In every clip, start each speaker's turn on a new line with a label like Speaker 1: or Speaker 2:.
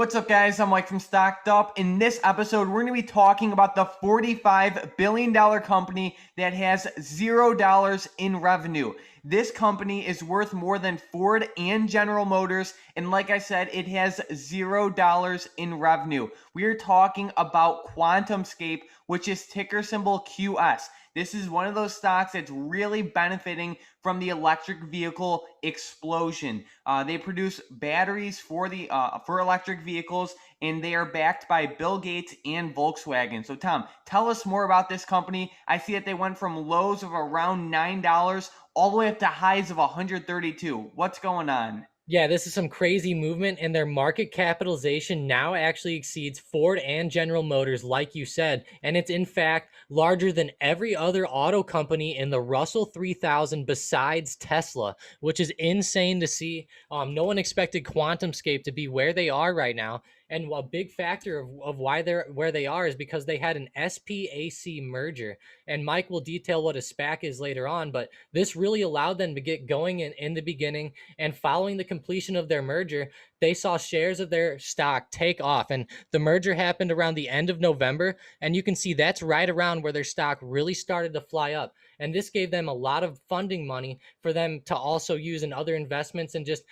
Speaker 1: What's up, guys? I'm Mike from StockedUp. In this episode, we're going to be talking about the $45 billion company that has $0 in revenue. This company is worth more than Ford and General Motors, and like I said, it has $0 in revenue. We are talking about Quantumscape, which is ticker symbol QS. This is one of those stocks that's really benefiting from the electric vehicle explosion. They produce batteries for electric vehicles, and they are backed by Bill Gates and Volkswagen. So, Tom, tell us more about this company. I see that they went from lows of around $9 all the way up to highs of 132. What's going on?
Speaker 2: Yeah, this is some crazy movement, and their market capitalization now actually exceeds Ford and General Motors, like you said. And it's in fact larger than every other auto company in the Russell 3000 besides Tesla, which is insane to see. No one expected Quantumscape to be where they are right now. And a big factor of why they're where they are is because they had an SPAC merger. And Mike will detail what a SPAC is later on, but this really allowed them to get going in the beginning. And following the completion of their merger, they saw shares of their stock take off. And the merger happened around the end of November. And you can see that's right around where their stock really started to fly up. And this gave them a lot of funding money for them to also use in other investments and just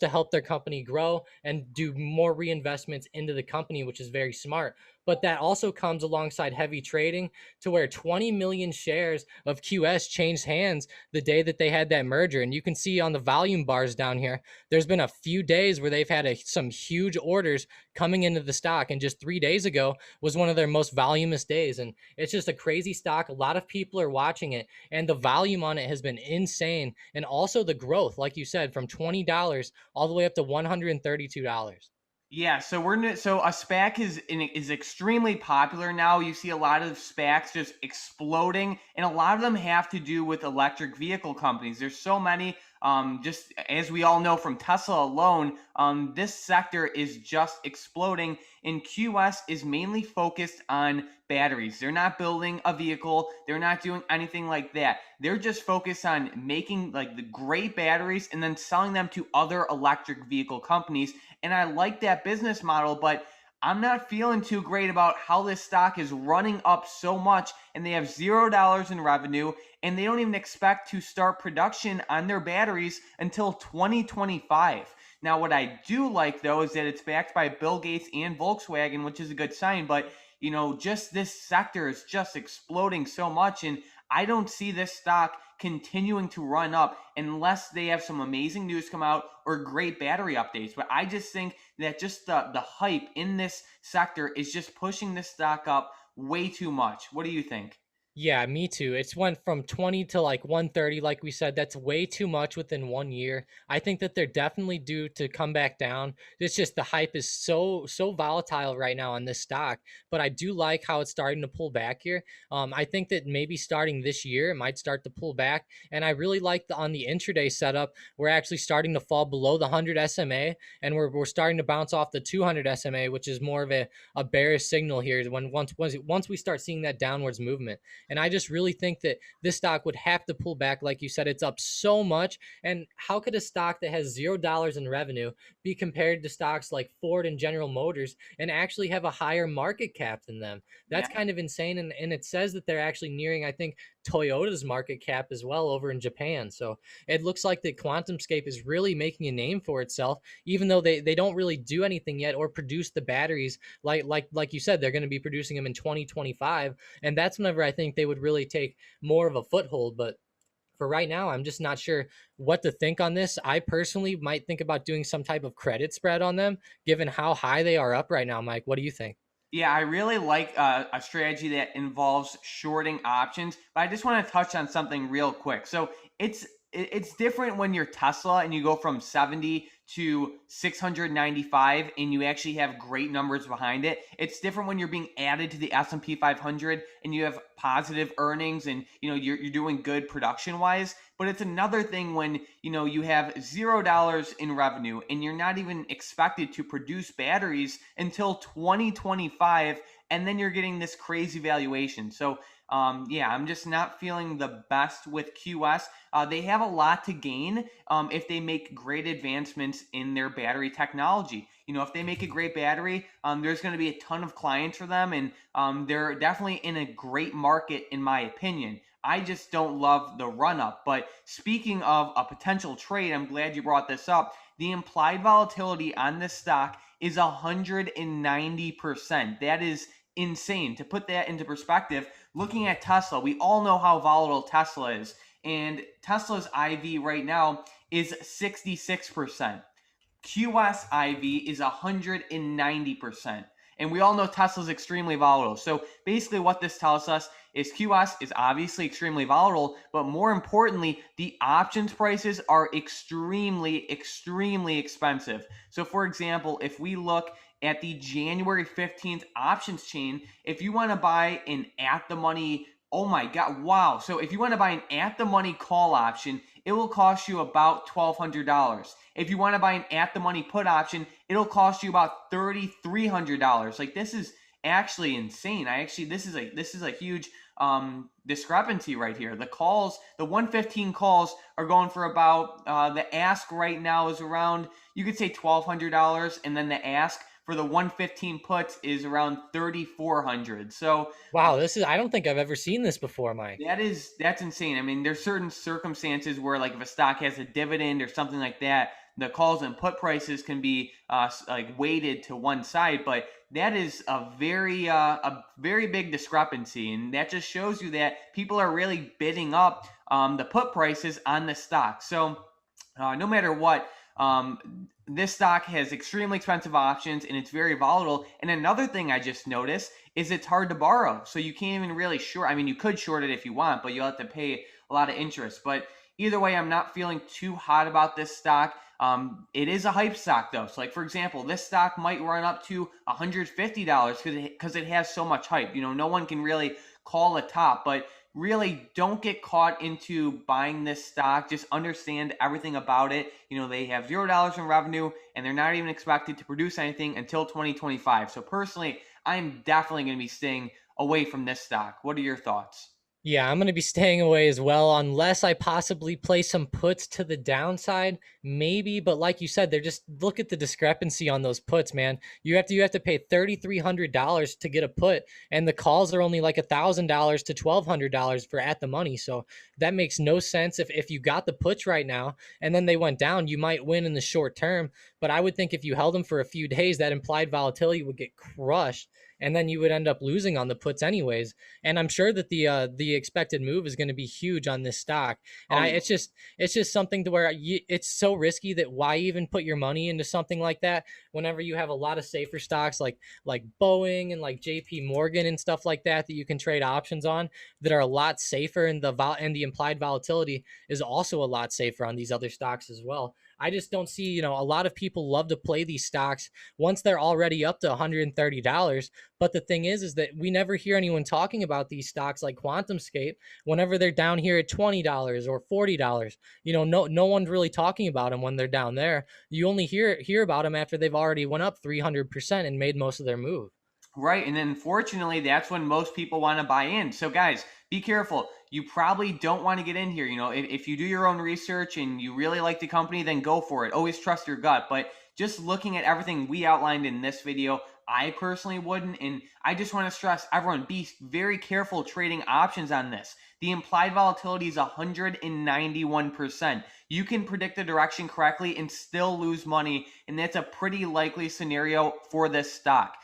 Speaker 2: to help their company grow and do more reinvestments into the company, which is very smart. But that also comes alongside heavy trading to where 20 million shares of QS changed hands the day that they had that merger. And you can see on the volume bars down here, there's been a few days where they've had some huge orders coming into the stock. And just 3 days ago was one of their most voluminous days. And it's just a crazy stock. A lot of people are watching it, and the volume on it has been insane. And also the growth, like you said, from $20 all the way up to $132.
Speaker 1: Yeah, so a SPAC is extremely popular now. You see a lot of SPACs just exploding, and a lot of them have to do with electric vehicle companies. There's so many. Just as we all know from Tesla alone, this sector is just exploding. And QS is mainly focused on batteries. They're not building a vehicle. They're not doing anything like that. They're just focused on making like the great batteries and then selling them to other electric vehicle companies. And I like that business model, but I'm not feeling too great about how this stock is running up so much, and they have $0 in revenue, and they don't even expect to start production on their batteries until 2025. Now, what I do like, though, is that it's backed by Bill Gates and Volkswagen, which is a good sign, but just this sector is just exploding so much, and I don't see this stock continuing to run up unless they have some amazing news come out or great battery updates. But I just think that just the hype in this sector is just pushing this stock up way too much. What do you think?
Speaker 2: Yeah, me too. It's went from 20 to like 130, like we said. That's way too much within 1 year. I think that they're definitely due to come back down. It's just the hype is so volatile right now on this stock. But I do like how it's starting to pull back here. I think that maybe starting this year, it might start to pull back. And I really like on the intraday setup, we're actually starting to fall below the 100 SMA, and we're starting to bounce off the 200 SMA, which is more of a bearish signal here when once we start seeing that downwards movement. And I just really think that this stock would have to pull back. Like you said, it's up so much. And how could a stock that has $0 in revenue be compared to stocks like Ford and General Motors and actually have a higher market cap than them? That's
Speaker 1: Yeah.
Speaker 2: kind of insane. And it says that they're actually nearing, I think, Toyota's market cap as well over in Japan. So it looks like that Quantumscape is really making a name for itself, even though they don't really do anything yet or produce the batteries like you said, they're going to be producing them in 2025. And that's whenever I think they would really take more of a foothold. But for right now, I'm just not sure what to think on this. I personally might think about doing some type of credit spread on them, given how high they are up right now. Mike, what do you think?
Speaker 1: Yeah, I really like a strategy that involves shorting options, but I just want to touch on something real quick. So it's different when you're Tesla and you go from 70 to 695 and you actually have great numbers behind it. It's different when you're being added to the S&P 500 and you have positive earnings and you're doing good production wise. But it's another thing when you have $0 in revenue and you're not even expected to produce batteries until 2025, and then you're getting this crazy valuation. So yeah, I'm just not feeling the best with QS. They have a lot to gain if they make great advancements in their battery technology. if they make a great battery, there's going to be a ton of clients for them, and they're definitely in a great market, in my opinion. I just don't love the run up. But speaking of a potential trade, I'm glad you brought this up. The implied volatility on this stock is 190%. That is insane. To put that into perspective, looking at Tesla, we all know how volatile Tesla is. And Tesla's IV right now is 66%. QSIV is 190%. And we all know Tesla's extremely volatile. So basically what this tells us is QS is obviously extremely volatile, but more importantly, the options prices are extremely, extremely expensive. So for example, if we look at the January 15th options chain, if you want to buy an at the money, oh my God, wow. So if you want to buy an at the money call option, it will cost you about $1,200. If you want to buy an at the money put option, it'll cost you about $3,300. Like, this is actually insane. This is a huge discrepancy right here. The 115 calls are going for about the ask right now is around, you could say $1,200, and then the ask for the 115 puts is around 3,400. So
Speaker 2: Wow, I don't think I've ever seen this before, Mike.
Speaker 1: that's insane. I mean, there's certain circumstances where, like, if a stock has a dividend or something like that, the calls and put prices can be like weighted to one side. But that is a very big discrepancy, and that just shows you that people are really bidding up the put prices on the stock. So no matter what, this stock has extremely expensive options, and it's very volatile. And another thing I just noticed is it's hard to borrow. So you can't even really short. I mean, you could short it if you want, but you'll have to pay a lot of interest. But either way, I'm not feeling too hot about this stock. It is a hype stock though. So, like, for example, this stock might run up to $150 because it has so much hype. No one can really call a top, but really don't get caught into buying this stock. Just understand everything about it. They have $0 in revenue, and they're not even expected to produce anything until 2025. So personally, I'm definitely going to be staying away from this stock. What are your thoughts?
Speaker 2: Yeah, I'm going to be staying away as well, unless I possibly play some puts to the downside, maybe. But like you said, they're just, look at the discrepancy on those puts, man. You have to pay $3,300 to get a put, and the calls are only like $1,000 to $1,200 for at the money. So that makes no sense. If you got the puts right now and then they went down, you might win in the short term. But I would think if you held them for a few days, that implied volatility would get crushed, and then you would end up losing on the puts anyways. And I'm sure that the expected move is going to be huge on this stock. And
Speaker 1: Oh yeah.
Speaker 2: it's just something to where it's so risky that why even put your money into something like that whenever you have a lot of safer stocks like Boeing and like JP Morgan and stuff like that you can trade options on, that are a lot safer, and the implied volatility is also a lot safer on these other stocks as well. I just don't see, a lot of people love to play these stocks once they're already up to $130. But the thing is that we never hear anyone talking about these stocks like Quantumscape whenever they're down here at $20 or $40. No one's really talking about them when they're down there. You only hear about them after they've already went up 300% and made most of their move.
Speaker 1: Right. And unfortunately, that's when most people want to buy in. So, guys, be careful. You probably don't want to get in here. If you do your own research and you really like the company, then go for it. Always trust your gut. But just looking at everything we outlined in this video, I personally wouldn't. And I just want to stress everyone, be very careful trading options on this. The implied volatility is 191%. You can predict the direction correctly and still lose money. And that's a pretty likely scenario for this stock.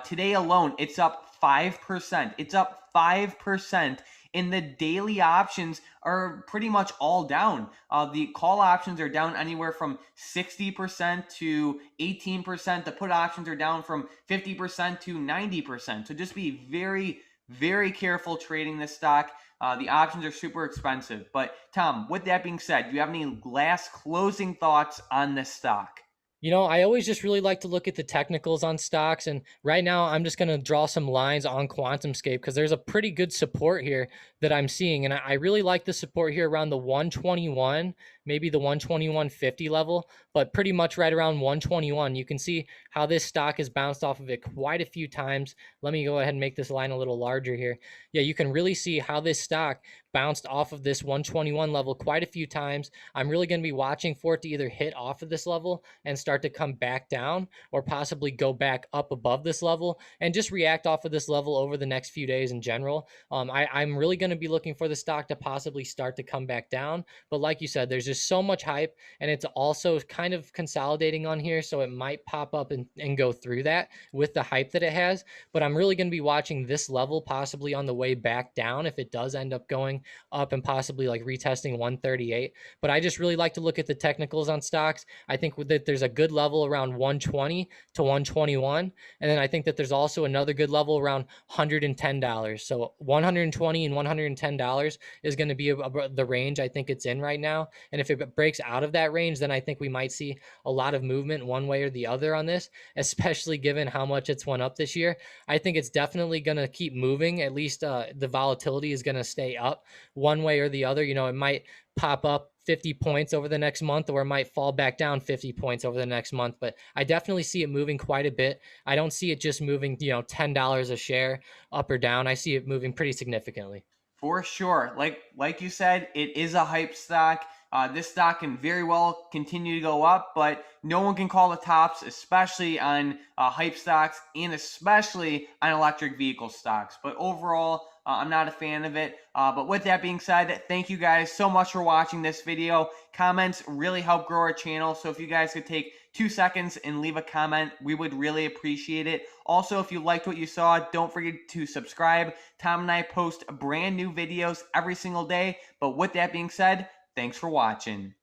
Speaker 1: Today alone, it's up 5%. It's up 5%. And the daily options are pretty much all down. The call options are down anywhere from 60% to 18%. The put options are down from 50% to 90%. So just be very, very careful trading this stock. The options are super expensive. But Tom, with that being said, do you have any last closing thoughts on this stock?
Speaker 2: I always just really like to look at the technicals on stocks. And right now, I'm just going to draw some lines on Quantumscape because there's a pretty good support here that I'm seeing. And I really like the support here around the 121 maybe the 121.50 level, but pretty much right around 121. You can see how this stock has bounced off of it quite a few times. Let me go ahead and make this line a little larger here. Yeah, you can really see how this stock bounced off of this 121 level quite a few times. I'm really going to be watching for it to either hit off of this level and start to come back down, or possibly go back up above this level and just react off of this level over the next few days in general. I'm really going to be looking for the stock to possibly start to come back down. But like you said, there's just so much hype, and it's also kind of consolidating on here. So it might pop up and go through that with the hype that it has. But I'm really going to be watching this level possibly on the way back down if it does end up going up and possibly like retesting 138. But I just really like to look at the technicals on stocks. I think that there's a good level around 120 to 121. And then I think that there's also another good level around $110. So 120 and $110 is going to be the range I think it's in right now. And if it breaks out of that range, then I think we might see a lot of movement one way or the other on this, especially given how much it's went up this year. I think it's definitely going to keep moving. At least the volatility is going to stay up one way or the other. You know, it might pop up 50 points over the next month, or it might fall back down 50 points over the next month. But I definitely see it moving quite a bit. I don't see it just moving, you know, $10 a share up or down. I see it moving pretty significantly.
Speaker 1: For sure. Like you said, it is a hype stock. This stock can very well continue to go up, but no one can call the tops, especially on hype stocks and especially on electric vehicle stocks. But overall, I'm not a fan of it. But with that being said, thank you guys so much for watching this video. Comments really help grow our channel. So if you guys could take 2 seconds and leave a comment, we would really appreciate it. Also, if you liked what you saw, don't forget to subscribe. Tom and I post brand new videos every single day. But with that being said, thanks for watching.